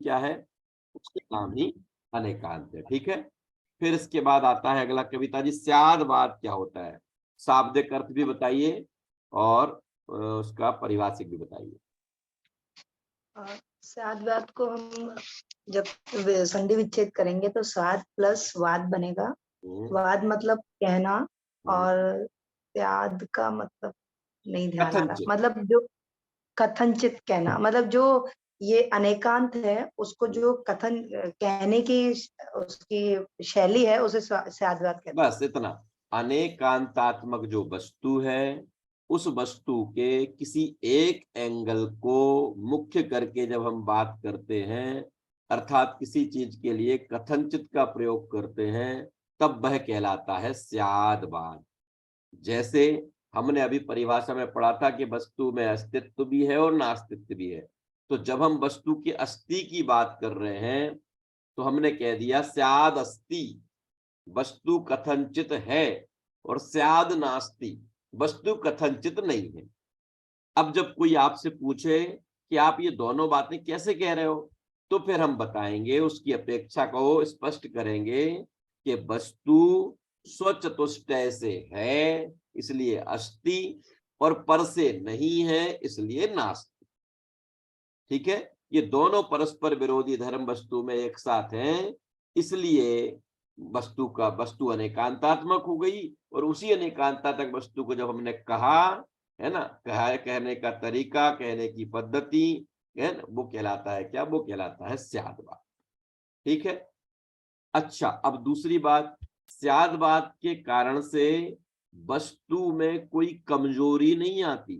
क्या है, उसके नाम ही अनेकांत है। ठीक है, फिर इसके बाद आता है अगला कविता जी, स्यादवाद क्या होता है, शाब्दिक अर्थ भी बताइए और उसका पारिभाषिक भी बताइए। साध वाद को हम जब संधि विच्छेद करेंगे तो साध प्लस वाद बनेगा। वाद मतलब कहना और त्याद का मतलब नहीं ध्यान आ रहा, कथनचित। मतलब जो कथनचित कहना, मतलब जो ये अनेकांत है उसको जो कथन कहने की उसकी शैली है उसे साधवाद कहते हैं। बस इतना, अनेकांतात्मक जो वस्तु है उस वस्तु के किसी एक एंगल को मुख्य करके जब हम बात करते हैं, अर्थात किसी चीज के लिए कथनचित का प्रयोग करते हैं, तब वह कहलाता है स्यादवाद। जैसे हमने अभी परिभाषा में पढ़ा था कि वस्तु में अस्तित्व भी है और नास्तित्व भी है। तो जब हम वस्तु की अस्थि की बात कर रहे हैं तो हमने कह दिया स्याद अस्ति, वस्तु कथनचित है, और स्याद नास्ति, वस्तु कथनचित नहीं है। अब जब कोई आपसे पूछे कि आप ये दोनों बातें कैसे कह रहे हो, तो फिर हम बताएंगे, उसकी अपेक्षा को स्पष्ट करेंगे कि वस्तु स्वचतुष्टय से है इसलिए अस्ति, और पर से नहीं है इसलिए नास्ति। ठीक है, ये दोनों परस्पर विरोधी धर्म वस्तु में एक साथ हैं, इसलिए वस्तु अनेकांतात्मक हो गई, और उसी अनेकांतात्मक वस्तु को जब हमने कहा, है ना, कहा, कहने का तरीका, कहने की पद्धति है ना, वो कहलाता है क्या, वो कहलाता है स्यादवाद। ठीक है, अच्छा अब दूसरी बात, स्यादवाद के कारण से वस्तु में कोई कमजोरी नहीं आती।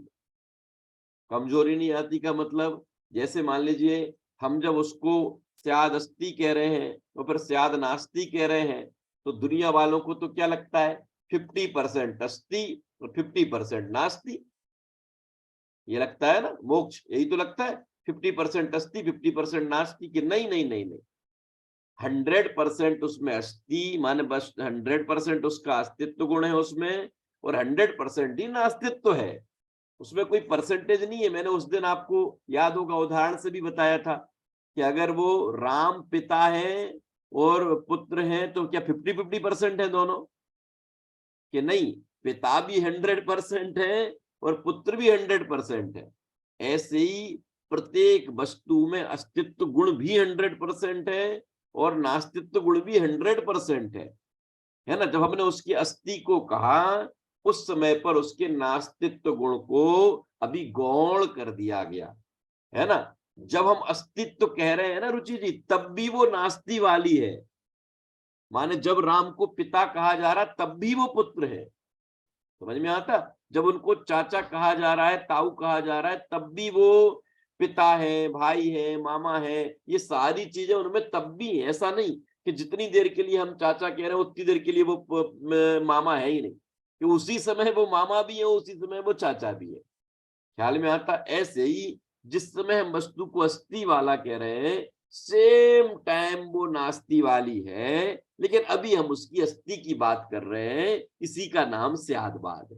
कमजोरी नहीं आती का मतलब, जैसे मान लीजिए हम जब उसको स्याद अस्ति कह रहे हैं और फिर स्याद नास्ति कह रहे हैं, तो दुनिया वालों को तो क्या लगता है, 50% अस्ति और 50% नास्ति। ये लगता है ना, मोक्ष यही तो लगता है, 50% अस्ति 50% नास्ति, की नहीं नहीं नहीं नहीं, 100% उसमें अस्ति माने बस 100% उसका अस्तित्व गुण है उसमें, और 100% ही नास्तित्व है, उसमें कोई परसेंटेज नहीं है। मैंने उस दिन आपको याद होगा उदाहरण से भी बताया था कि अगर वो राम पिता है और पुत्र है तो क्या 50-50% है दोनों, कि नहीं, पिता भी 100% है और पुत्र भी 100% है। ऐसे ही प्रत्येक वस्तु में अस्तित्व गुण भी 100% है और नास्तित्व गुण भी 100% है ना। जब हमने उसकी अस्थि को कहा, उस समय पर उसके नास्तित्व गुण को अभी गौण कर दिया गया, है ना। जब हम अस्तित्व कह रहे हैं ना रुचि जी, तब भी वो नास्ति वाली है, माने जब राम को पिता कहा जा रहा तब भी वो पुत्र है, समझ में आता। जब उनको चाचा कहा जा रहा है, ताऊ कहा जा रहा है, तब भी वो पिता है, भाई है, मामा है, ये सारी चीजें उनमें तब भी है। ऐसा नहीं कि जितनी देर के लिए हम चाचा कह रहे हैं उतनी देर के लिए वो मामा है ही नहीं, कि उसी समय वो मामा भी है, उसी समय वो चाचा भी है। ख्याल में आता। ऐसे ही जिस समय हम वस्तु को अस्थि वाला कह रहे हैं, सेम टाइम वो नास्ति वाली है, लेकिन अभी हम उसकी अस्थि की बात कर रहे हैं, इसी का नाम स्यादवाद है।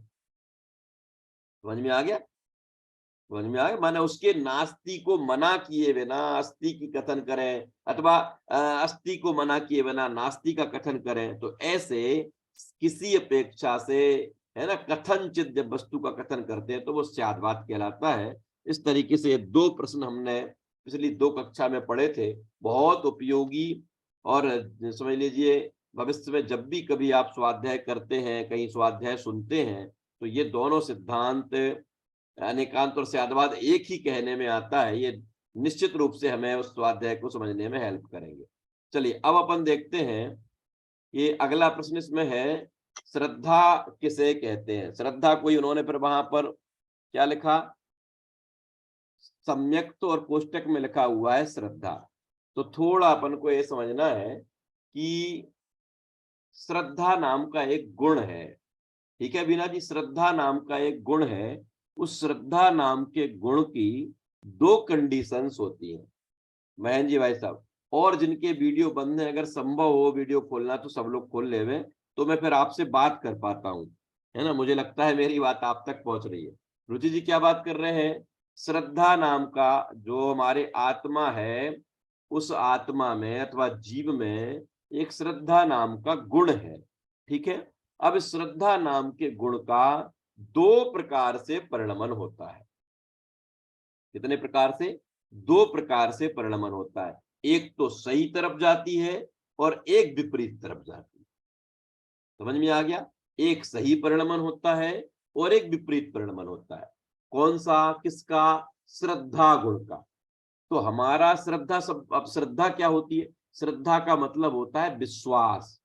समझ में आ गया, समझ में आ गया। माने उसके नास्ति को मना किए बिना अस्थि की कथन करें, अथवा अस्थि को मना किए बिना नास्ति का कथन करें, तो ऐसे किसी अपेक्षा से, है ना, कथनचित जब वस्तु का कथन करते हैं तो वो स्यादवाद कहलाता है। इस तरीके से दो प्रश्न हमने पिछली 2 कक्षा में पढ़े थे, बहुत उपयोगी। और समझ लीजिए भविष्य में जब भी कभी आप स्वाध्याय करते हैं, कहीं स्वाध्याय सुनते हैं, तो ये दोनों सिद्धांत अनेकांत और स्यादवाद एक ही कहने में आता है, ये निश्चित रूप से हमें उस स्वाध्याय को समझने में हेल्प करेंगे। चलिए अब अपन देखते हैं, ये अगला प्रश्न इसमें है, श्रद्धा किसे कहते हैं। श्रद्धा कोई उन्होंने फिर वहां पर क्या लिखा, सम्यक तो और कोष्टक में लिखा हुआ है श्रद्धा। तो थोड़ा अपन को ये समझना है कि श्रद्धा नाम का एक गुण है। ठीक है बीना जी, श्रद्धा नाम का एक गुण है। उस श्रद्धा नाम के गुण की 2 कंडीशंस होती हैं महेंद्र जी भाई साहब। और जिनके वीडियो बंद है, अगर संभव हो वीडियो खोलना तो सब लोग खोल लेवे, तो मैं फिर आपसे बात कर पाता हूँ, है ना। मुझे लगता है मेरी बात आप तक पहुंच रही है। रुचि जी क्या बात कर रहे हैं, श्रद्धा नाम का जो हमारे आत्मा है, उस आत्मा में अथवा जीव में एक श्रद्धा नाम का गुण है। ठीक है, अब श्रद्धा नाम के गुण का 2 प्रकार से परिणमन होता है। कितने प्रकार से? 2 प्रकार से परिणमन होता है। एक तो सही तरफ जाती है और एक विपरीत तरफ जाती है। समझ में आ गया? एक सही परिणमन होता है और एक विपरीत परिणमन होता है। कौन सा? किसका? श्रद्धा गुण का। तो हमारा श्रद्धा सब, अब श्रद्धा क्या होती है? श्रद्धा का मतलब होता है विश्वास।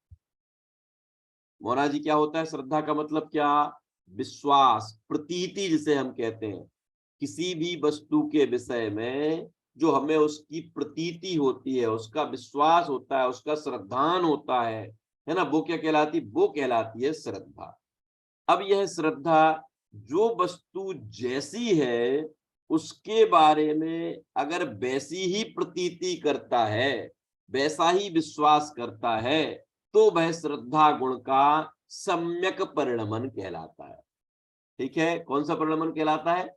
मोना जी, क्या होता है श्रद्धा का मतलब? क्या? विश्वास, प्रतीति जिसे हम कहते हैं। किसी भी वस्तु के विषय में जो हमें उसकी प्रतीति होती है, उसका विश्वास होता है, उसका श्रद्धान होता है ना, वो क्या कहलाती? वो कहलाती है श्रद्धा। अब यह श्रद्धा जो वस्तु जैसी है उसके बारे में अगर वैसी ही प्रतीति करता है, वैसा ही विश्वास करता है, तो वह श्रद्धा गुण का सम्यक परिणमन कहलाता है। ठीक है, कौन सा परिणमन कहलाता है?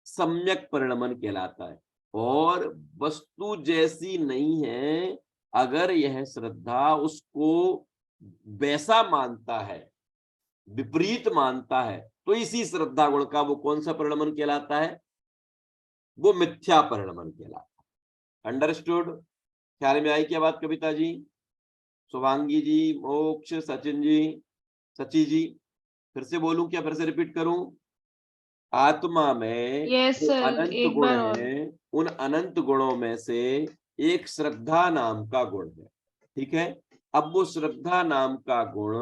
सम्यक परिणमन कहलाता है। और वस्तु जैसी नहीं है, अगर यह श्रद्धा उसको वैसा मानता है, विपरीत मानता है, तो इसी श्रद्धा गुण का वो कौन सा परिणमन कहलाता है? वो मिथ्या परिणमन कहलाता है। अंडरस्टूड? ख्याल में आई क्या बात कविता जी, शुभांगी जी, मोक्ष, सचिन जी, सची जी? फिर से बोलूं क्या? फिर से रिपीट करूं? आत्मा में यस जो सर, अनंत एक गुण बार और। है, उन अनंत गुणों में से एक श्रद्धा नाम का गुण है। ठीक है, अब वो श्रद्धा नाम का गुण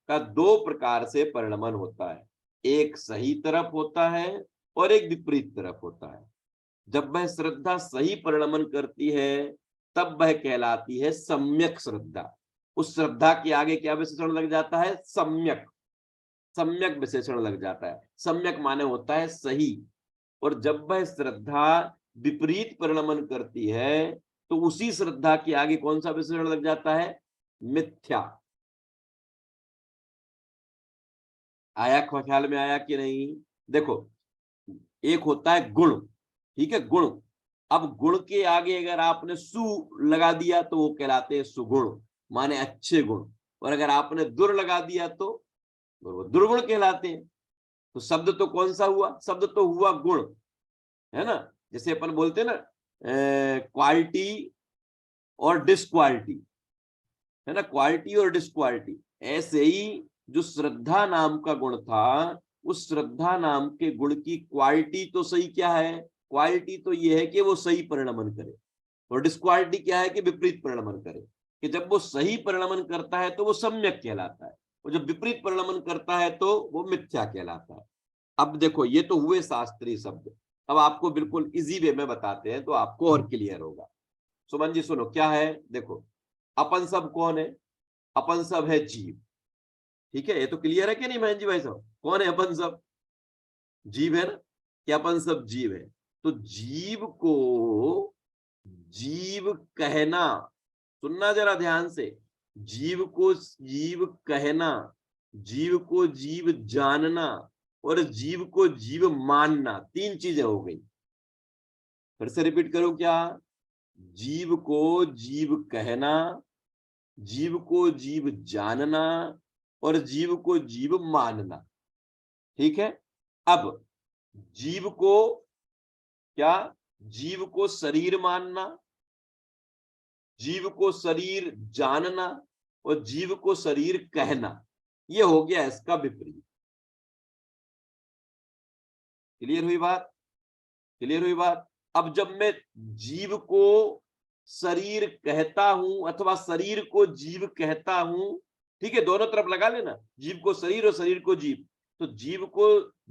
का 2 प्रकार से परिणमन होता है। एक सही तरफ होता है और एक विपरीत तरफ होता है। जब वह श्रद्धा सही परिणमन करती है तब वह कहलाती है सम्यक श्रद्धा। उस श्रद्धा के आगे क्या विशेषण लग जाता है? सम्यक। सम्यक विशेषण लग जाता है। सम्यक माने होता है सही। और जब वह श्रद्धा विपरीत परिणमन करती है तो उसी श्रद्धा के आगे कौन सा विशेषण लग जाता है? मिथ्या। आया ख्याल में? आया कि नहीं? देखो, एक होता है गुण। ठीक है, गुण। अब गुण के आगे अगर आपने सु लगा दिया तो वो कहलाते हैं सुगुण, माने अच्छे गुण। और अगर आपने दुर लगा दिया तो वो दुर्गुण कहलाते हैं। तो शब्द तो कौन सा हुआ? शब्द तो हुआ गुण, है ना। जैसे अपन बोलते हैं ना, क्वालिटी और डिसक्वालिटी, है ना, क्वालिटी और डिसक्वालिटी। ऐसे ही जो श्रद्धा नाम का गुण था, उस श्रद्धा नाम के गुण की क्वालिटी तो सही क्या है? क्वालिटी तो ये है कि वो सही परिणमन करे, और डिसक्वालिटी क्या है? कि विपरीत परिणमन करे। कि जब वो सही परिणमन करता है तो वो सम्यक कहलाता है, और जब विपरीत परिणमन करता है तो वो मिथ्या कहलाता है। अब देखो, ये तो हुए शास्त्रीय शब्द। अब आपको बिल्कुल इजी वे में बताते हैं तो आपको और क्लियर होगा। सुमन जी सुनो, क्या है? देखो, अपन सब कौन है? अपन सब है जीव। ठीक है, ये तो क्लियर है कि नहीं महेंद्र जी भाई साहब? कौन है अपन सब? जीव है ना। क्या अपन सब जीव है? तो जीव को जीव कहना, सुनना जरा ध्यान से, जीव को जीव कहना, जीव को जीव जानना और जीव को जीव मानना, 3 चीजें हो गई। फिर से रिपीट करूं क्या? जीव को जीव कहना, जीव को जीव जानना और जीव को जीव मानना। ठीक है, अब जीव को क्या? जीव को शरीर मानना, जीव को शरीर जानना और जीव को शरीर कहना, ये हो गया इसका विपरीत। क्लियर हुई बात? क्लियर हुई बात? अब जब मैं जीव को शरीर कहता हूं अथवा शरीर को जीव कहता हूं, ठीक है, दोनों तरफ लगा लेना, जीव को शरीर और शरीर को जीव। तो जीव को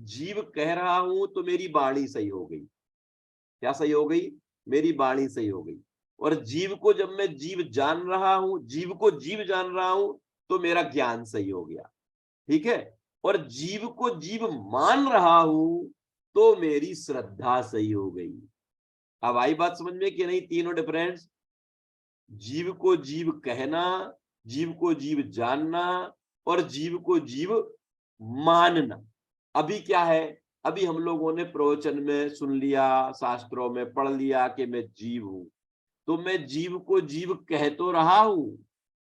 जीव कह रहा हूं तो मेरी वाणी सही हो गई। क्या सही हो गई? मेरी वाणी सही हो गई। और जीव को जब मैं जीव जान रहा हूं, जीव को जीव जान रहा हूं, तो मेरा ज्ञान सही हो गया। ठीक है, और जीव को जीव मान रहा हूं तो मेरी श्रद्धा सही हो गई। अब आई बात समझ में कि नहीं? तीनों डिफरेंस, जीव को जीव कहना, जीव को जीव जानना और जीव को जीव मानना। अभी क्या है? अभी हम लोगों ने प्रवचन में सुन लिया, शास्त्रों में पढ़ लिया कि मैं जीव हूं, तो मैं जीव को जीव कह तो रहा हूं,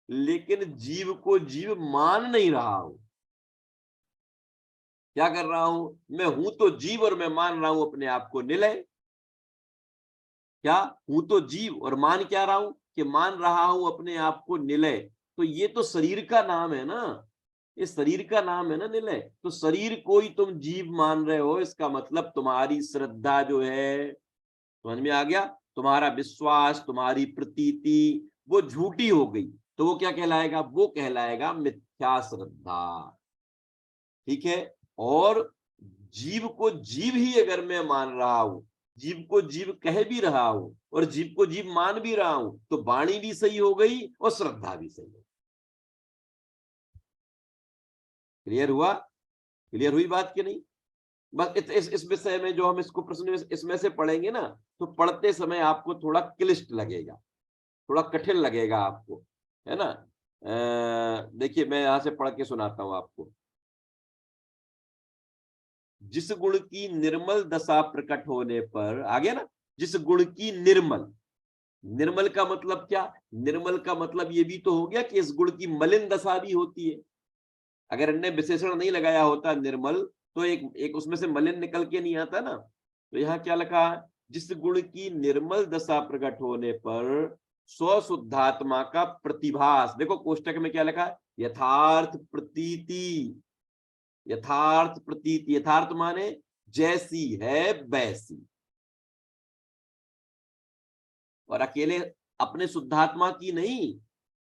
लेकिन जीव को जीव मान नहीं रहा हूं। क्या कर रहा हूं? मैं हूं तो जीव और मैं मान रहा हूं अपने आप को निलय। क्या हूं तो जीव और मान क्या रहा हूं? कि मान रहा हूं अपने आप को निलय। तो ये तो शरीर का नाम है ना, ये शरीर का नाम है ना निलय। तो शरीर को ही तुम जीव मान रहे हो, इसका मतलब तुम्हारी श्रद्धा जो है, समझ में आ गया, तुम्हारा विश्वास, तुम्हारी प्रतीति वो झूठी हो गई। तो वो क्या कहलाएगा? वो कहलाएगा मिथ्या श्रद्धा। ठीक है। और जीव को जीव ही अगर मैं मान रहा हूं, जीव को जीव कह भी रहा हूं और जीव को जीव मान भी रहा हूं, तो वाणी भी सही हो गई और श्रद्धा भी सही हो गई। क्लियर हुआ? क्लियर हुई बात कि नहीं? बस इस विषय में जो हम इसको प्रश्न इसमें से पढ़ेंगे ना, तो पढ़ते समय आपको थोड़ा क्लिष्ट लगेगा, थोड़ा कठिन लगेगा आपको, है ना। देखिए मैं यहां से पढ़ के सुनाता हूं आपको। जिस गुण की निर्मल दशा प्रकट होने पर, आ गया ना, जिस गुण की निर्मल, निर्मल का मतलब क्या? निर्मल का मतलब ये भी तो हो गया कि इस गुण की मलिन दशा भी होती है। अगर इनने विशेषण नहीं लगाया होता निर्मल, तो एक उसमें से मलिन निकल के नहीं आता ना। तो यहाँ क्या लिखा है? जिस गुण की निर्मल दशा प्रकट होने पर स्वशुद्धात्मा का प्रतिभास, देखो कोष्टक में क्या लिखा है? यथार्थ प्रतीति। यथार्थ प्रतीति, यथार्थ माने जैसी है वैसी। और अकेले अपने शुद्धात्मा की नहीं,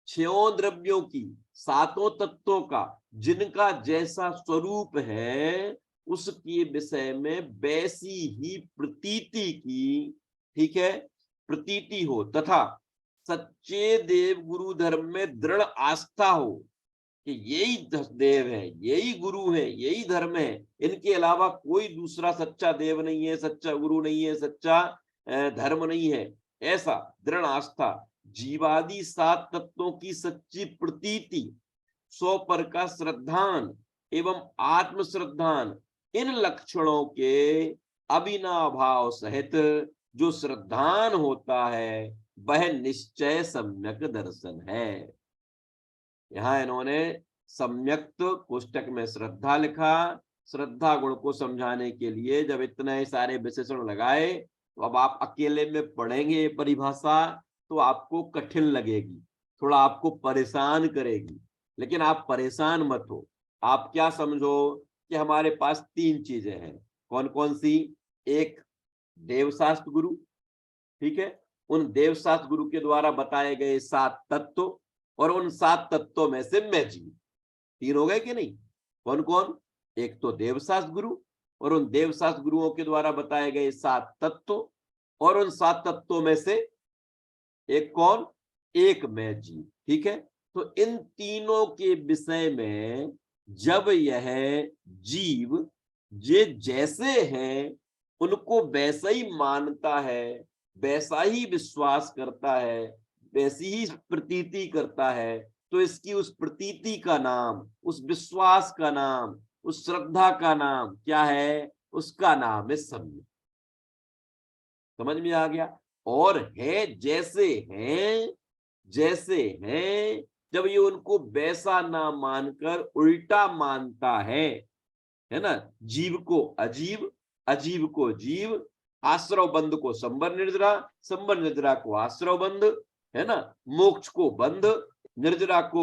छयों द्रव्यों की, सातों तत्वों का, जिनका जैसा स्वरूप है उसके विषय में वैसी ही प्रतीति की, ठीक है, प्रतीति हो, तथा सच्चे देव गुरु धर्म में दृढ़ आस्था हो कि यही देव है, यही गुरु है, यही धर्म है, इनके अलावा कोई दूसरा सच्चा देव नहीं है, सच्चा गुरु नहीं है, सच्चा धर्म नहीं है। ऐसा दृढ़ आस्था, जीवादि सात तत्वों की सच्ची प्रतीति, सौ पर का श्रद्धान एवं आत्म श्रद्धान, इन लक्षणों के अविनाभाव सहित जो श्रद्धान होता है वह निश्चय सम्यक दर्शन है। यहाँ इन्होंने सम्यक कोष्टक में श्रद्धा लिखा। श्रद्धा गुण को समझाने के लिए जब इतने सारे विशेषण लगाए, तो अब आप अकेले में पढ़ेंगे ये परिभाषा तो आपको कठिन लगेगी, थोड़ा आपको परेशान करेगी, लेकिन आप परेशान मत हो। आप क्या समझो कि हमारे पास तीन चीजें हैं। कौन कौन सी? एक देवशास्त्र गुरु, ठीक है, उन देवशास्त्र गुरु के द्वारा बताए गए सात तत्व, और उन सात तत्वों में से मैं जीव। तीन हो गए कि नहीं? कौन कौन? एक तो देवशास्त्र गुरु, और उन देवशास्त्र गुरुओं के द्वारा बताए गए सात तत्व, और उन सात तत्वों में से एक कौन? एक मैं जीव। ठीक है। तो इन तीनों के विषय में जब यह जीव ये जैसे हैं उनको वैसा ही मानता है, वैसा ही विश्वास करता है, वैसी ही प्रतीति करता है, तो इसकी उस प्रतीति का नाम, उस विश्वास का नाम, उस श्रद्धा का नाम क्या है? उसका नाम है सम्यक। समझ में आ गया? और है जैसे हैं, जैसे हैं, जब ये उनको वैसा ना मानकर उल्टा मानता है ना, जीव को अजीव, अजीव को जीव, आश्रव बंध को संबर निर्जरा, संबर निर्जरा को आश्रव बंध, है ना, मोक्ष को बंध, निर्जरा को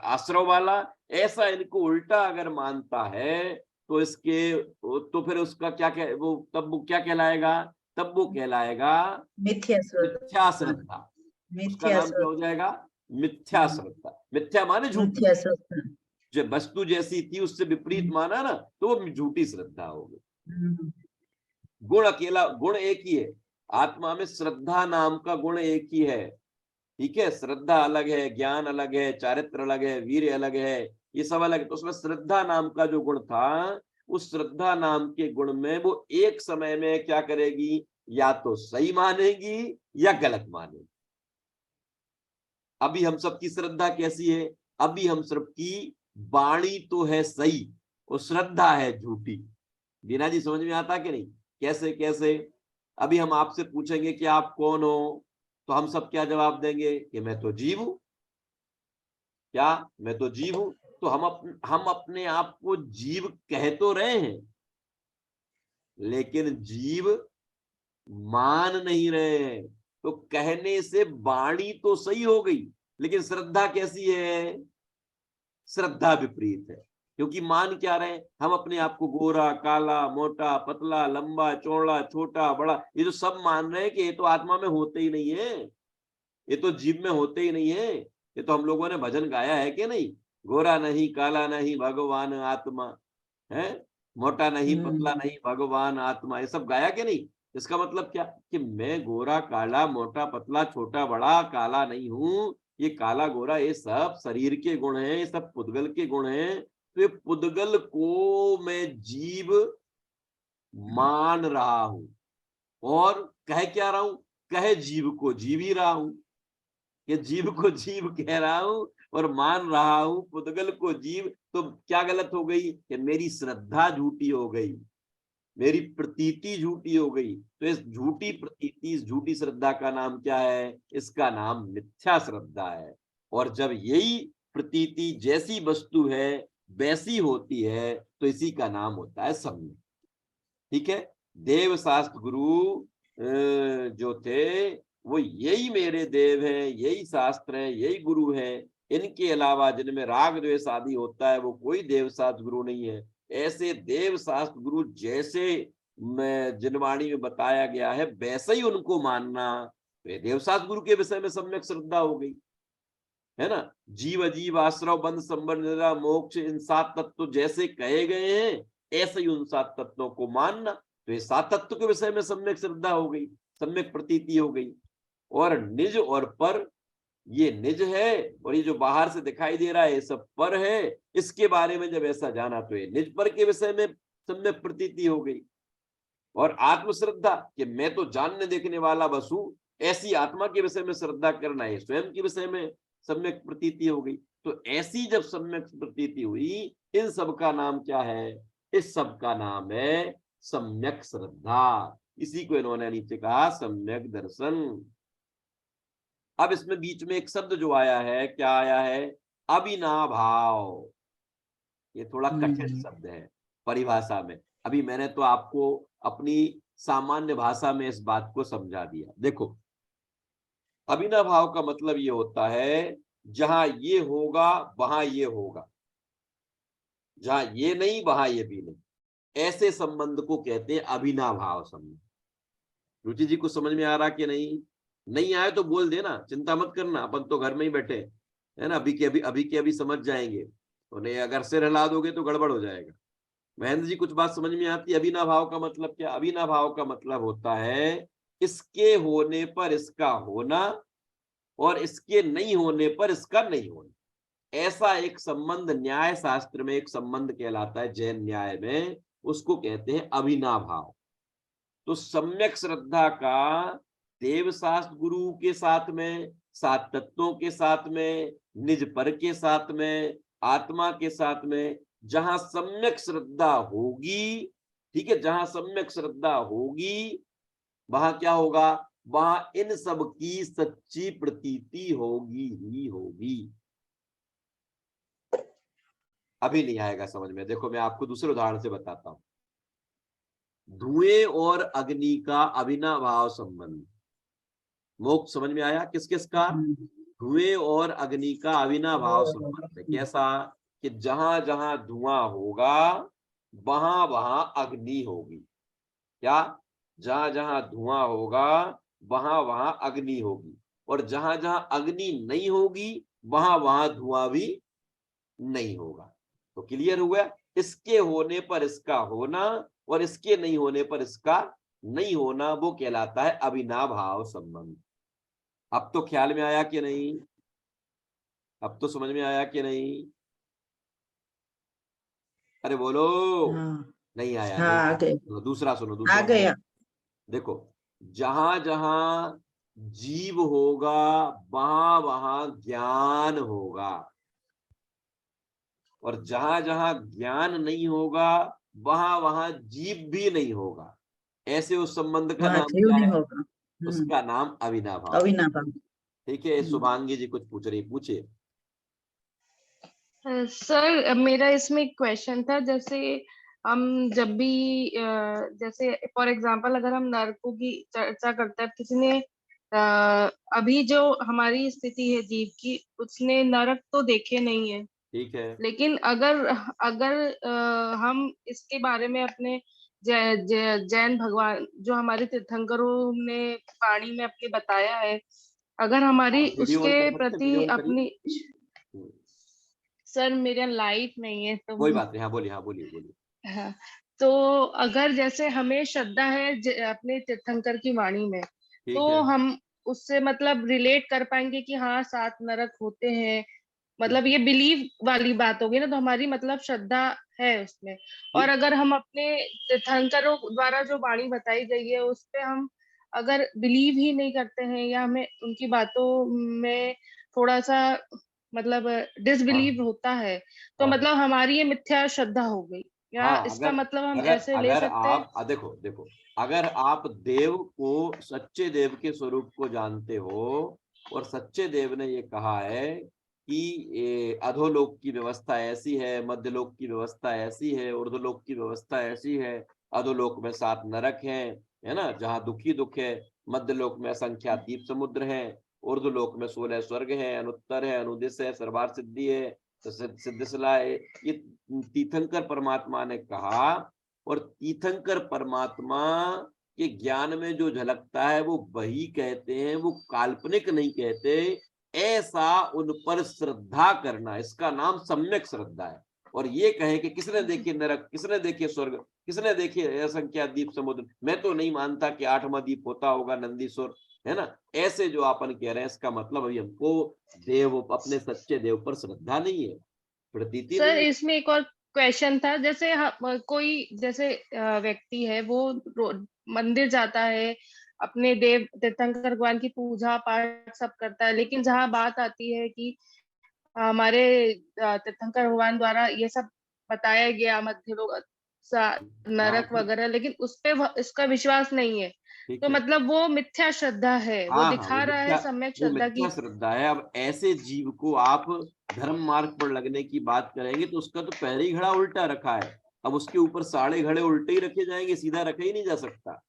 आश्रव वाला, ऐसा इनको उल्टा अगर मानता है तो इसके, तो फिर उसका क्या वो तब वो क्या कहलाएगा? तब वो कहलाएगा मिथ्या मिथ्या श्रद्धा। श्रद्धा। उसका मिथ्या नाम क्या हो जाएगा? मिथ्या श्रद्धा। मिथ्या माने झूठी, मिथ्या श्रद्धा। जो वस्तु जैसी थी उससे विपरीत माना ना, तो वो झूठी श्रद्धा होगी। गुण अकेला, गुण एक ही है आत्मा में, श्रद्धा नाम का गुण एक ही है। ठीक है, श्रद्धा अलग है, ज्ञान अलग है, चारित्र अलग है, वीर्य अलग है, ये सब अलग है। तो उसमें श्रद्धा नाम का जो गुण था, उस श्रद्धा नाम के गुण में वो एक समय में क्या करेगी? या तो सही मानेगी या गलत मानेगी। अभी हम सबकी श्रद्धा कैसी है? अभी हम सबकी वाणी तो है सही और श्रद्धा है झूठी। दीना जी समझ में आता कि नहीं? कैसे कैसे? अभी हम आपसे पूछेंगे कि आप कौन हो, तो हम सब क्या जवाब देंगे कि मैं तो जीव हूं। क्या मैं तो जीव हूं? तो हम अपने आप को जीव कह तो रहे हैं, लेकिन जीव मान नहीं रहे हैं। तो कहने से वाणी तो सही हो गई, लेकिन श्रद्धा कैसी है? श्रद्धा विपरीत है। क्योंकि मान क्या रहे हैं? हम अपने आप को गोरा, काला, मोटा, पतला, लंबा, चौड़ा, छोटा, बड़ा, ये जो सब मान रहे हैं कि ये तो आत्मा में होते ही नहीं है, ये तो जीव में होते ही नहीं है। ये तो हम लोगों ने भजन गाया है कि नहीं, गोरा नहीं, काला नहीं, भगवान आत्मा है, मोटा नहीं, पतला नहीं, भगवान आत्मा, ये सब गाया कि नहीं? इसका मतलब क्या कि मैं गोरा, काला, मोटा, पतला, छोटा, बड़ा, काला नहीं हूं। ये काला, गोरा, ये सब शरीर के गुण हैं, ये सब पुद्गल के गुण हैं। तो ये पुद्गल को मैं जीव मान रहा हूं, और कह क्या रहा हूं? कह जीव को जीव ही रहा हूं। ये जीव को जीव कह रहा हूं और मान रहा हूं पुद्गल को जीव। तो क्या गलत हो गई कि मेरी श्रद्धा झूठी हो गई, मेरी प्रतीति झूठी हो गई। तो इस झूठी प्रतीति, इस झूठी श्रद्धा का नाम क्या है? इसका नाम मिथ्या श्रद्धा है। और जब यही प्रतीति जैसी वस्तु है वैसी होती है, तो इसी का नाम होता है सम्यक। ठीक है, देव शास्त्र गुरु जो थे वो यही मेरे देव हैं, यही शास्त्र है, यही गुरु है। इनके अलावा जिनमें राग द्वेष आदि होता है वो कोई देव शास्त्र गुरु नहीं है। ऐसे देव शास्त्र गुरु जैसे जिनवाणी में बताया गया है वैसे ही उनको मानना, तो देव शास्त्र गुरु के विषय में सम्यक श्रद्धा हो गई, है ना। जीव अजीव, आश्रव, बंध, संबंध, निद्रा, मोक्ष, इन 7 तत्व जैसे कहे गए हैं ऐसे ही उन 7 तत्वों को मानना, तो ये 7 तत्व के विषय में सम्यक श्रद्धा हो गई, सम्यक प्रतीति हो गई। और निज और पर, ये निज है और ये जो बाहर से दिखाई दे रहा है ये सब पर है। इसके बारे में जब ऐसा जाना तो ये निज पर के विषय में सम्यक प्रतीति हो गई। और आत्मश्रद्धा कि मैं तो जानने देखने वाला बस हूं, ऐसी आत्मा के विषय में श्रद्धा करना है स्वयं के विषय में सम्यक प्रतीति हो गई। तो ऐसी जब सम्यक प्रतीति हुई, इन सब का नाम क्या है? इस सब का नाम है सम्यक श्रद्धा। इसी को इन्होंने नीचे कहा सम्यक दर्शन। अब इसमें बीच में एक शब्द जो आया है, क्या आया है? अविनाभाव। ये थोड़ा कठिन शब्द है परिभाषा में। अभी मैंने तो आपको अपनी सामान्य भाषा में इस बात को समझा दिया। देखो, अविनाभाव का मतलब ये होता है जहां ये होगा वहां ये होगा, जहां ये नहीं वहां ये भी नहीं। ऐसे संबंध को कहते हैं अविनाभाव संबंध। रुचि जी को समझ में आ रहा कि नहीं? नहीं आए तो बोल देना, चिंता मत करना, अपन तो घर में ही बैठे है ना, अभी के अभी समझ जाएंगे। तो नहीं, अगर सिर हिला दोगे तो गड़बड़ हो जाएगा। महेंद्र जी कुछ बात समझ में आती है? अविनाभाव का मतलब क्या? अविनाभाव का मतलब होता है इसके होने पर इसका होना और इसके नहीं होने पर इसका नहीं होना। ऐसा एक संबंध न्याय शास्त्र में एक संबंध कहलाता है, जैन न्याय में उसको कहते हैं अविनाभाव। तो सम्यक श्रद्धा का देव शास्त्र गुरु के साथ में, 7 तत्वों के साथ में, निज पर के साथ में, आत्मा के साथ में, जहां सम्यक श्रद्धा होगी, ठीक है, जहां सम्यक श्रद्धा होगी वहां क्या होगा? वहां इन सब की सच्ची प्रतीति होगी ही होगी। अभी नहीं आएगा समझ में, देखो मैं आपको दूसरे उदाहरण से बताता हूं। धुएं और अग्नि का अविनाभाव संबंध। मोक्ष समझ में आया किस किस का? धुएं और अग्नि का अविनाभाव संबंध है। कैसा? कि जहां जहां धुआं होगा वहां वहां अग्नि होगी। क्या? जहां जहां धुआं होगा वहां वहां अग्नि होगी, और जहां जहां अग्नि नहीं होगी वहां वहां धुआं भी नहीं होगा। तो क्लियर हुआ? इसके होने पर इसका होना और इसके नहीं होने पर इसका नहीं होना, वो कहलाता है अविनाभाव संबंध। अब तो ख्याल में आया कि नहीं? अब तो समझ में आया कि नहीं? अरे बोलो। हाँ नहीं आया? हाँ नहीं आ आया? गए तो दूसरा सुनो, आ दूसरा सुनो। गया। देखो, जहां जहां जीव होगा वहां वहां ज्ञान होगा, और जहां जहां ज्ञान नहीं होगा वहां वहां जीव भी नहीं होगा। ऐसे उस संबंध का वहाँ नाम क्या अथर्वणी है? होगा। उसका नाम अविनाभाव। अविनाभाव। ठीक है, शुभांगी जी कुछ पूछ रही, पूछिए। सर मेरा इसमें एक क्वेश्चन था, जैसे हम जब भी जैसे फॉर एग्जांपल अगर हम नरकों की चर्चा करते हैं, किसी ने अभी जो हमारी स्थिति है जीव की, उसने नरक तो देखे नहीं है, ठीक है, लेकिन अगर अगर हम इसके बारे में अपने जैन भगवान जो हमारे तीर्थंकरों ने वाणी में अपने बताया है, अगर हमारी आप वीडियो ऑन उसके कर सकते हैं, प्रति वीडियो ऑन करिए। अपनी, सर मेरा लाइट नहीं है तो कोई बात नहीं, हाँ बोलिए, हाँ बोलिए बोलिए। हाँ, तो अगर जैसे हमें श्रद्धा है अपने तीर्थंकर की वाणी में, ठीक तो है, हम उससे मतलब रिलेट कर पाएंगे कि हाँ 7 नरक होते हैं, मतलब ये बिलीव वाली बात होगी ना, तो हमारी मतलब श्रद्धा है उसमें। और ठीक। अगर हम अपने तीर्थंकरों द्वारा जो वाणी बताई गई है उस पे हम अगर बिलीव ही नहीं करते हैं, या हमें उनकी बातों में थोड़ा सा मतलब हाँ डिसबिलीव होता है, तो हाँ मतलब हमारी ये मिथ्या श्रद्धा हो गई, या हाँ, इसका अगर मतलब हम अगर ऐसे ले अगर सकते हैं? आप देखो देखो, अगर आप देव को, सच्चे देव के स्वरूप को जानते हो, और सच्चे देव ने ये कहा है कि ये अधोलोक की व्यवस्था ऐसी है, मध्यलोक की व्यवस्था ऐसी है, ऊर्ध्वलोक की व्यवस्था ऐसी है, अधोलोक में 7 नरक हैं, है ना, जहाँ दुखी दुख है, मध्यलोक में असंख्यातीत समुद्र है, ऊर्ध्वलोक में 16 स्वर्ग है, अनुत्तर है, अनुदिश है, सर्वार सिद्धि है, तो सिद्धिशिला है। ये तीर्थंकर परमात्मा ने कहा, और तीर्थंकर परमात्मा के ज्ञान में जो झलकता है वो वही कहते हैं, वो काल्पनिक नहीं कहते। ऐसा उन पर श्रद्धा करना, इसका नाम सम्यक श्रद्धा है। और ये कहे कि किसने देखे नरक, किसने देखे स्वर्ग, किसने देखे असंख्या द्वीप समुद्र, मैं तो नहीं मानता कि 8वां द्वीप होता होगा नंदीश्वर, है ना, ऐसे जो अपन कह रहे हैं, इसका मतलब अभी हमको देव, अपने सच्चे देव पर श्रद्धा नहीं है, प्रतीति सर नहीं है। इसमें एक और क्वेश्चन था, जैसे कोई जैसे व्यक्ति है वो मंदिर जाता है, अपने देव तीर्थंकर भगवान की पूजा पाठ सब करता है, लेकिन जहाँ बात आती है कि हमारे तीर्थंकर भगवान द्वारा ये सब बताया गया, मध्य लोक हाँ नरक वगैरह, लेकिन उस पे इसका विश्वास नहीं है, ठीक तो है, मतलब वो मिथ्या श्रद्धा है, वो हाँ हाँ, दिखा रहा है सम्यक वो श्रद्धा मिथ्या की। श्रद्धा है। अब ऐसे जीव को आप धर्म मार्ग पर लगने की बात करेंगे तो उसका तो पहले घड़ा उल्टा रखा है, अब उसके ऊपर सारे घड़े उल्टे ही रखे जाएंगे, सीधा रखा ही नहीं जा सकता।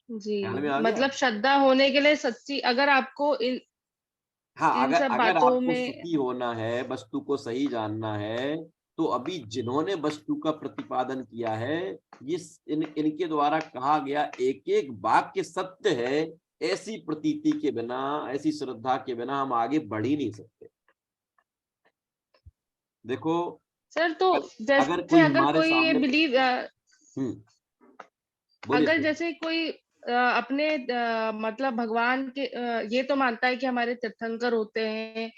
जी, ख्याल में आ गया? मतलब श्रद्धा होने के लिए सच्ची, अगर आपको इन हाँ, इन अगर सब अगर बातों आपको में, सुखी होना है, वस्तु को सही जानना है, तो अभी जिन्होंने वस्तु का प्रतिपादन किया है, ये इनके द्वारा कहा गया एक एक वाक्य सत्य है, ऐसी प्रतीति के बिना, ऐसी श्रद्धा के बिना हम आगे बढ़ ही नहीं सकते। देखो, सर तो अगर जैसे कोई अगर हमारे कोई ये सामने, बिलीव, बोलिए अगर सर। जैसे कोई अपने मतलब भगवान के ये तो मानता है कि हमारे तीर्थंकर होते हैं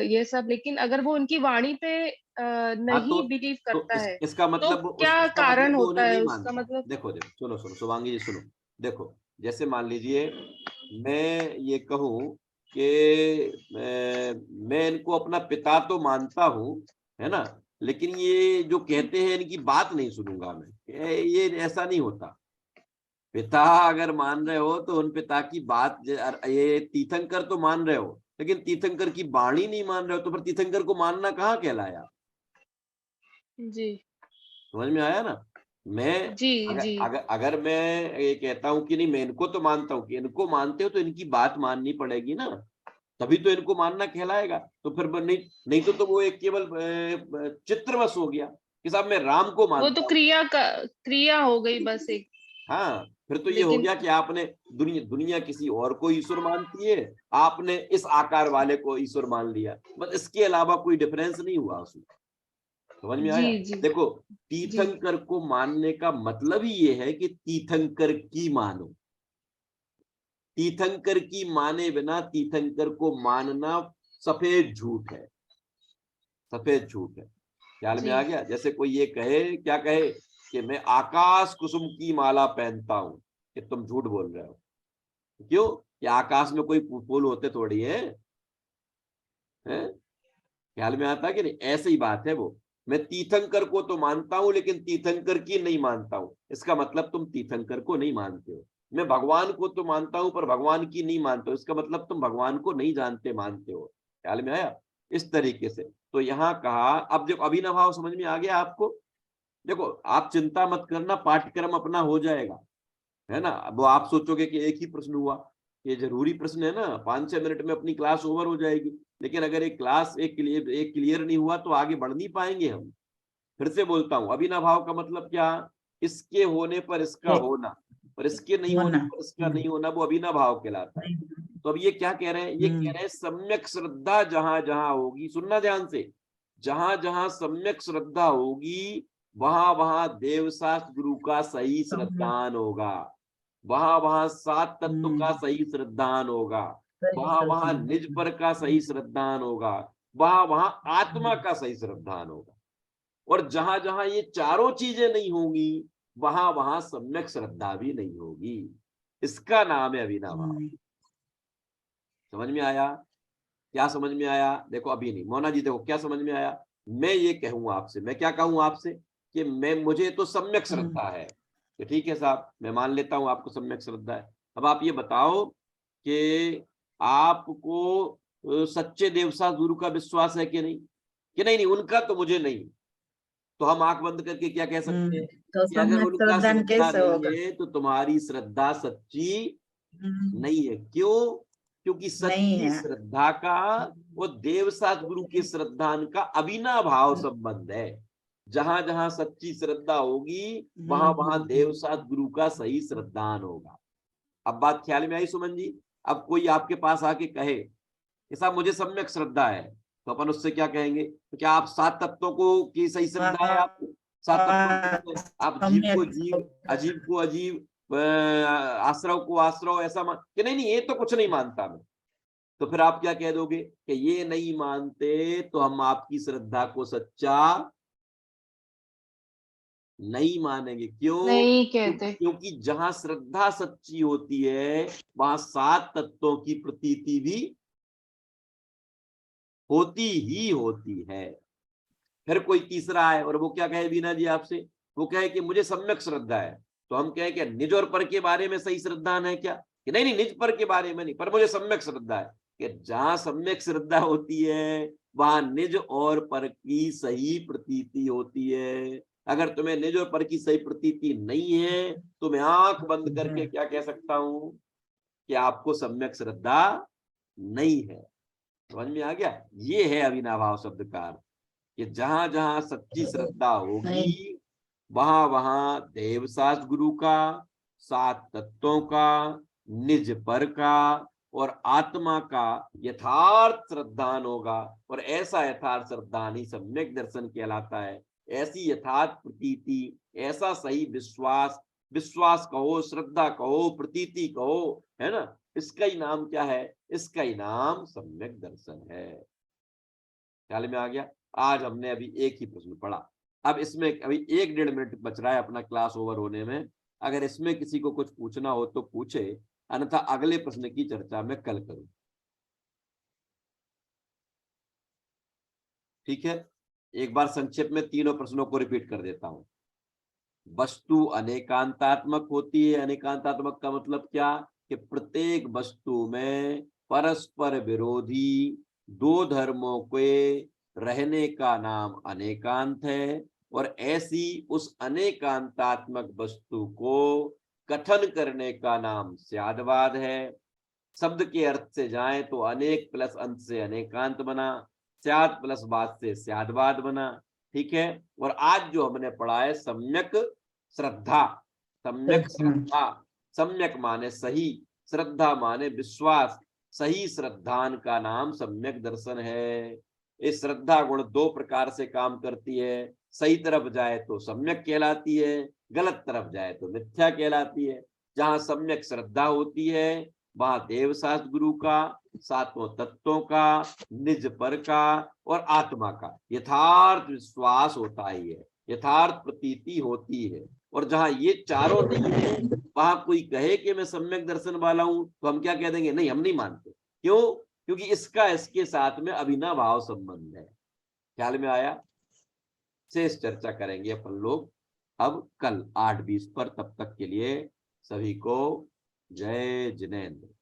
ये सब, लेकिन अगर वो उनकी वाणी पे हाँ, नहीं बिलीव करता है, इसका तो मतलब क्या इसका कारण मतलब वो होता उन्हें है नहीं उसका मानता। मतलब? देखो देखो, सुनो सुनो शुभांगी जी, सुनो। देखो, जैसे मान लीजिए मैं ये कहूं कि मैं इनको अपना पिता तो मानता हूं, है ना, लेकिन ये जो कहते हैं इनकी बात नहीं सुनूंगा मैं, ये ऐसा नहीं होता। पिता अगर मान रहे हो तो उन पिता की बात, ये तीर्थंकर तो मान रहे हो, लेकिन तीर्थंकर की वाणी नहीं मान रहे हो, तो फिर तीर्थंकर को मानना कहाँ कहलाया? जी समझ में आया ना? मैं जी अगर जी अगर अगर मैं ये कहता हूं कि नहीं, मैं इनको तो मानता हूं, कि इनको मानते हो तो इनकी बात माननी पड़ेगी ना, तभी तो इनको मानना कहलाएगा। तो फिर नहीं, नहीं तो वो एक केवल चित्रवश हो गया कि साहब मैं राम को वो तो मानता हूँ। क्रिया हो गई बस एक, हाँ, फिर तो ये हो लेकिन गया कि आपने दुनिया दुनिया किसी और को ईश्वर मानती है, आपने इस आकार वाले को ईश्वर मान लिया, बस इसके अलावा कोई डिफरेंस नहीं हुआ उसमें। समझ में जी आया? जी देखो, जी तीर्थंकर को मानने का मतलब ही ये है कि तीर्थंकर की मानो। तीर्थंकर की माने बिना तीर्थंकर को मानना सफेद झूठ है, सफेद झूठ है। ख्याल में जी आ गया? जैसे कोई ये कहे, क्या कहे कि मैं आकाश कुसुम की माला पहनता हूं, कि तुम झूठ बोल रहे हो। क्यों? कि आकाश में कोई फूल होते थोड़ी है, हैं? ख्याल में आता कि नहीं? ऐसे ही बात है वो। मैं तीर्थंकर को तो मानता हूं लेकिन तीर्थंकर की नहीं मानता हूं, इसका मतलब तुम तीर्थंकर को नहीं मानते हो। मैं भगवान को तो मानता हूं पर भगवान की नहीं मानते हो, इसका मतलब तुम भगवान को नहीं जानते मानते हो। ख्याल में आया? इस तरीके से तो यहाँ कहा, अब देखो अभिनव भाव समझ में आ गया आपको? देखो आप चिंता मत करना, पाठ्यक्रम अपना हो जाएगा, है ना। वो आप सोचोगे कि एक ही प्रश्न हुआ, ये जरूरी प्रश्न है ना, 5-6 मिनट में अपनी क्लास ओवर हो जाएगी। लेकिन अगर एक क्लास एक क्लियर नहीं हुआ तो आगे बढ़ नहीं पाएंगे हम। फिर से बोलता हूं, अभिनव भाव का मतलब क्या? इसके होने पर इसका होना, और इसके नहीं होने होना। पर इसका नहीं होना, वो अभिनव भाव कहलाता है। तो अब ये क्या कह रहे हैं? ये कह रहे हैं सम्यक श्रद्धा जहां जहां होगी, सुनना ध्यान से, जहां जहां सम्यक श्रद्धा होगी वहां वहां देवशास्त्र गुरु का सही श्रद्धान होगा, वहां वहां सात तत्व का सही श्रद्धान होगा, वहां वहां निज पर का सही श्रद्धान होगा, वहां वहां आत्मा का सही श्रद्धान होगा। और जहां जहां ये चारों चीजें नहीं होंगी वहां वहां सम्यक श्रद्धा भी नहीं होगी। इसका नाम है अभिनव भाव। समझ में आया? क्या समझ में आया? देखो अभी नहीं, मोना जी देखो क्या समझ में आया। मैं ये कहूँ आपसे, मैं क्या कहूँ आपसे कि मुझे तो सम्यक श्रद्धा है, कि ठीक है साहब मैं मान लेता हूँ आपको सम्यक श्रद्धा है। अब आप ये बताओ कि आपको सच्चे देवशास्त्र गुरु का विश्वास है कि नहीं? कि नहीं नहीं उनका तो मुझे नहीं। तो हम आंख बंद करके क्या कह सकते हैं तो कि अगर सम्यक उनका श्रद्धा श्रद्धा कैसे नहीं होगा? है तो तुम्हारी श्रद्धा सच्ची नहीं है। क्यों? क्योंकि नहीं सच्ची है। श्रद्धा का वो देवशास्त्र गुरु के श्रद्धान का अभिनव भाव संबंध है। जहां जहां सच्ची श्रद्धा होगी वहां वहां देवशास्त्र गुरु का सही श्रद्धान होगा। अब बात ख्याल में आई सुमन जी? अब कोई आपके पास आके कहे कि साहब मुझे सम्यक श्रद्धा है, तो अपन उससे क्या कहेंगे? तो क्या आप सात तत्वों को की सही श्रद्धा है आपको? सात तत्वों को मतलब आप जीव को जीव, अजीव को अजीव, आश्रव को आश्रव, ऐसा मान कि नहीं नहीं ये तो कुछ नहीं मानता मैं। तो फिर आप क्या कह दोगे कि ये नहीं मानते तो हम आपकी श्रद्धा को सच्चा नहीं मानेंगे। क्यों? नहीं कहते। क्योंकि जहां श्रद्धा सच्ची होती है वहां सात तत्वों की प्रतीति भी होती ही होती है। फिर कोई तीसरा है और वो क्या कहे बीना जी आपसे? वो कहे कि मुझे सम्यक श्रद्धा है। तो हम कहें कि निज और पर के बारे में सही श्रद्धान है क्या? कि नहीं नहीं निज पर के बारे में नहीं, पर मुझे सम्यक श्रद्धा है। कि जहां सम्यक श्रद्धा होती है वहां निज और पर की सही प्रतीति होती है। अगर तुम्हें निज और पर की सही प्रतीति नहीं है तो मैं आंख बंद करके क्या कह सकता हूं कि आपको सम्यक श्रद्धा नहीं है। समझ में आ गया? ये है अभिनव भाव शब्द का अर्थ, कि जहां जहां सच्ची श्रद्धा होगी वहां वहां देवशास्त्र गुरु का, सात तत्वों का, निज पर का और आत्मा का यथार्थ श्रद्धान होगा। और ऐसा यथार्थ श्रद्धान ही सम्यक दर्शन कहलाता है। ऐसी यथार्थ प्रतीति, ऐसा सही विश्वास, विश्वास कहो, श्रद्धा कहो, प्रतीति कहो, है ना, इसका ही नाम क्या है? इसका ही नाम सम्यक दर्शन है। ख्याल में आ गया? आज हमने अभी एक ही प्रश्न पढ़ा। अब इसमें अभी 1-1.5 मिनट बच रहा है अपना क्लास ओवर होने में। अगर इसमें किसी को कुछ पूछना हो तो पूछे, अन्यथा अगले प्रश्न की चर्चा मैं कल करूं। ठीक है? एक बार संक्षेप में तीनों प्रश्नों को रिपीट कर देता हूं। वस्तु अनेकांतात्मक होती है। अनेकांतात्मक का मतलब क्या? कि प्रत्येक वस्तु में परस्पर विरोधी दो धर्मों के रहने का नाम अनेकांत है। और ऐसी उस अनेकांतात्मक वस्तु को कथन करने का नाम स्यादवाद है। शब्द के अर्थ से जाएं तो अनेक प्लस अंत से अनेकांत बना, स्याद प्लस वाद से स्यादवाद बना। ठीक है? और आज जो हमने पढ़ा है सम्यक श्रद्धा। सम्यक श्रद्धा, सम्यक माने सही, श्रद्धा माने विश्वास, सही श्रद्धान का नाम सम्यक दर्शन है। इस श्रद्धा गुण दो प्रकार से काम करती है। सही तरफ जाए तो सम्यक कहलाती है, गलत तरफ जाए तो मिथ्या कहलाती है। जहां सम्यक श्रद्धा होती है वहां देवशास्त्र गुरु का, सातों तत्वों का, निज पर का और आत्मा का यथार्थ विश्वास होता ही है, यथार्थ प्रतीति होती है। और जहां ये चारों नहीं है वहां कोई कहे कि मैं सम्यक दर्शन वाला हूं तो हम क्या कह देंगे? नहीं हम नहीं मानते। क्यों? क्योंकि इसका इसके साथ में अभिनव भाव संबंध है। ख्याल में आया? शेष चर्चा करेंगे अपन लोग अब कल 8:20 पर। तब तक के लिए सभी को जय जिनेंद्र।